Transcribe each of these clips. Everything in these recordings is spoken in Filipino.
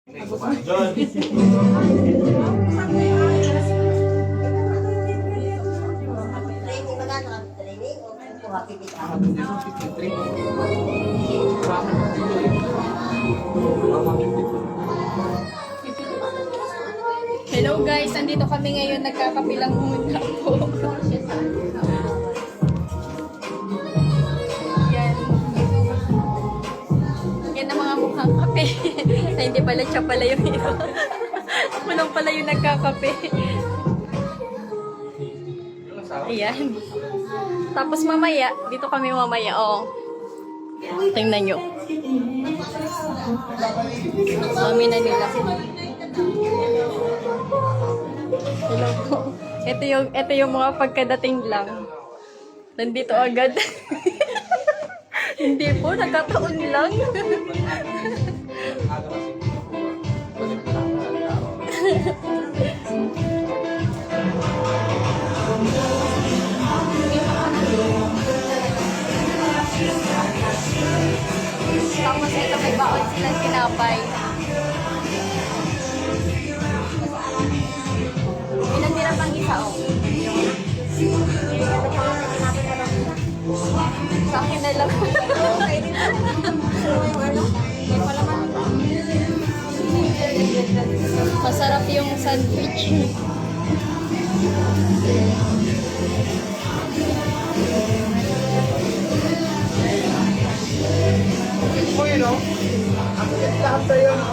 John. Hello guys, andito kami ngayon, nagkakapilang muna po. Yan. Yan ang mga mukhang kape. Ay, hindi pala siya pala yung ito. Ako lang pala yung nagkakape. Ayan. Tapos mamaya, dito kami mamaya, oh. Tingnan nyo. Mami na nila. Hello po. Ito yung mga pagkadating lang. Nandito agad. Hindi po, nagkataon lang. Tapos ito may baon silang tinapay. Ilan tira pang isa, oh? Sa akin na lang. Masarap yung sandwich. Uy, no? Ang lahat tayo, no?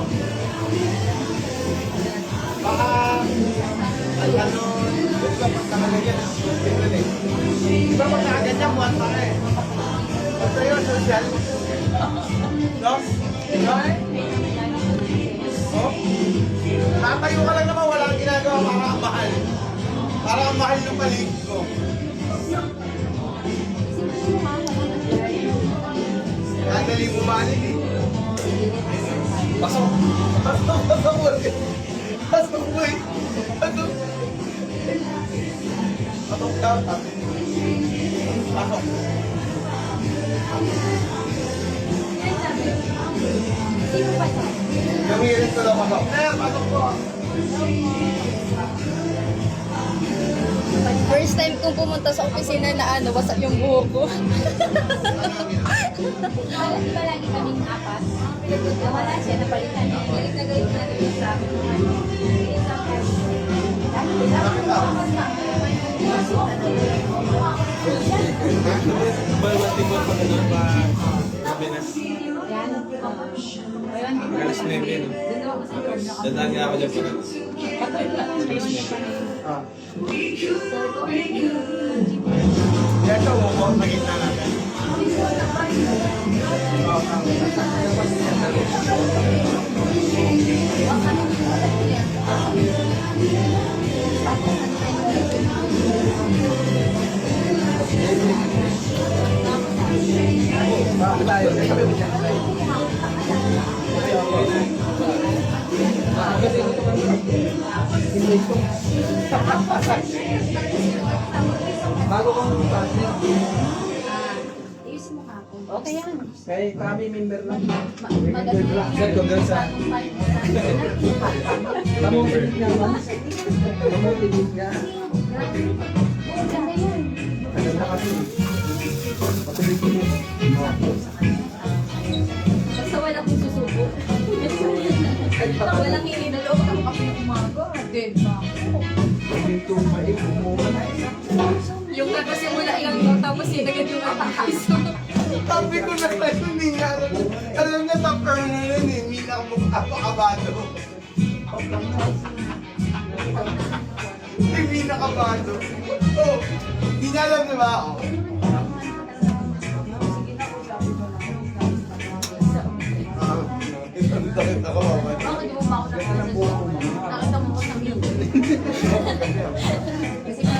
Baka, ano, ito ba pag nakaganyan? Di ba pag nakaganyan, buwan pa ka eh? Ito yun, social. No? No? Oh? Tatayo ka lang naman, wala kang ginagawa, para ang mahal. Para ang mahal ng paligid ko. Nadali mo balik eh. Pasok! Pasok! Pasok! Pasok mo eh! Pasok! Pasok daw, sabi. Pasok! Gamirin ko daw pasok. Pasok po! First time kong pumunta sa opisina na ano, wasak yung buhok ko. Di ba lagi kaming apat? Wala siya, napalitan niya. Galit na galit natin yung sa akin. Balwatikot pa na ba? Sabi na. Alas 9 yun. Dadaan nga ako dyan pa na. Alas 9. Ah. Yan ito, umuha na gitna natin. Bago kong partner. Ayusin mo ka ako. Okay yan. Kaya kami member lang. Maganda Sir, kung gano'n sa... Kamotivate nga ba? Kamotivate nga. Maganda yan. Ano na kasi? Patuloy ko mo. Basta walang susubo. Walang ininaloob ng kape ng umaga. Dead na ako. Dito mait, umuha na. Yung kakasimula lang mo, tapos yun agad yung atakas. Sabi ko na tayo, hindi nga. Alam na, top earner na yun eh. Hindi na ako makakabado. Hindi nakabado. Oh, hindi na alam na ba ako? Bakit ako mamaya? Bakit mo ba ako nakita mo ko sa video? Kasi nga,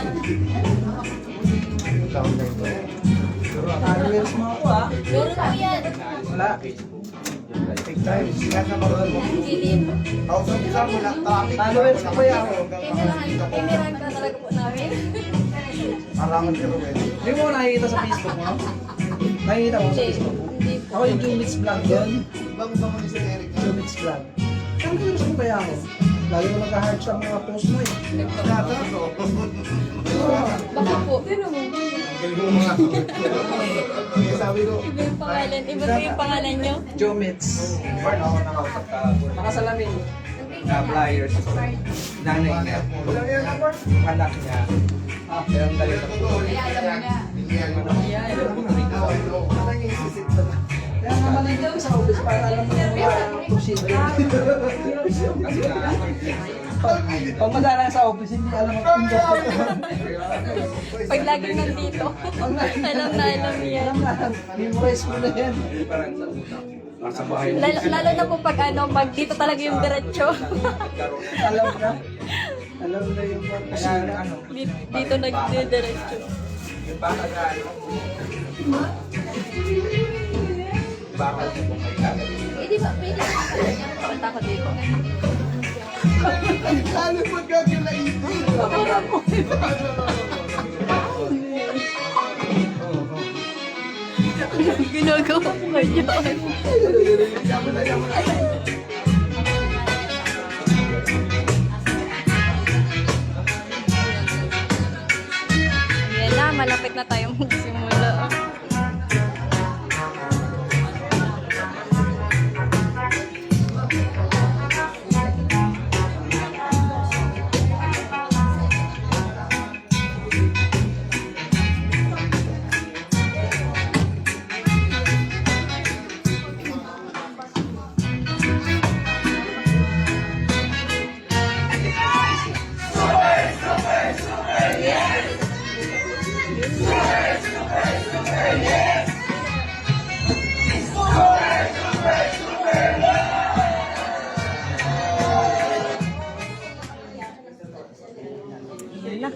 Followers mo ako ah. meron po yan. Wala. Take time. Sikat na marunong mo. Jilin. Ako sa isa mo na traffic. Followers ko ba yan? Kamerahan ka talaga po namin. Arangan ka rin. Hindi mo nakikita sa Facebook mo? Nakikita mo sa Facebook mo? Hindi po. Ako yung Jumits Vlog yun. Bang mo ni Sir Eric. Jumits Vlog. Ano yung sa kaya mo? Lalo mo nag-hard sa mga post mo eh. Nagpapagod ko. Baka po. Pero mo. Ang galing mo mga. Kaya sabi ko, Iba yung pangalan. Iba po yung pangalan nyo. Jomits. Parang ako nakausap ka. Nakasalamin. Na flyers. Nanay niya. Wala yan na, Mark. Anak niya. Kaya ang galing sa puso. Kaya alam mo na. Parang isisit na. Kaya naman nandito sa office para alam mo yung procedure. Kasi na, Pag madalang sa office, hindi alam mo kung Pag laging nandito. Alam na alam niya. alam na, memorize mo na yan. parang sa una. Sa bahay. Lalo na po pag ano, pag dito talaga yung diretso. Alam na. Alam na yung mga Kaya ano, Dito nagdidiretso. yung baka na ano. Baka na kung may kagad. Eh, di ba, pwede ka Pakita ko dito. Ano pag gagalain? Ginagawa ko ngayon. Yan na, malapit na tayong magsimula. Yan na.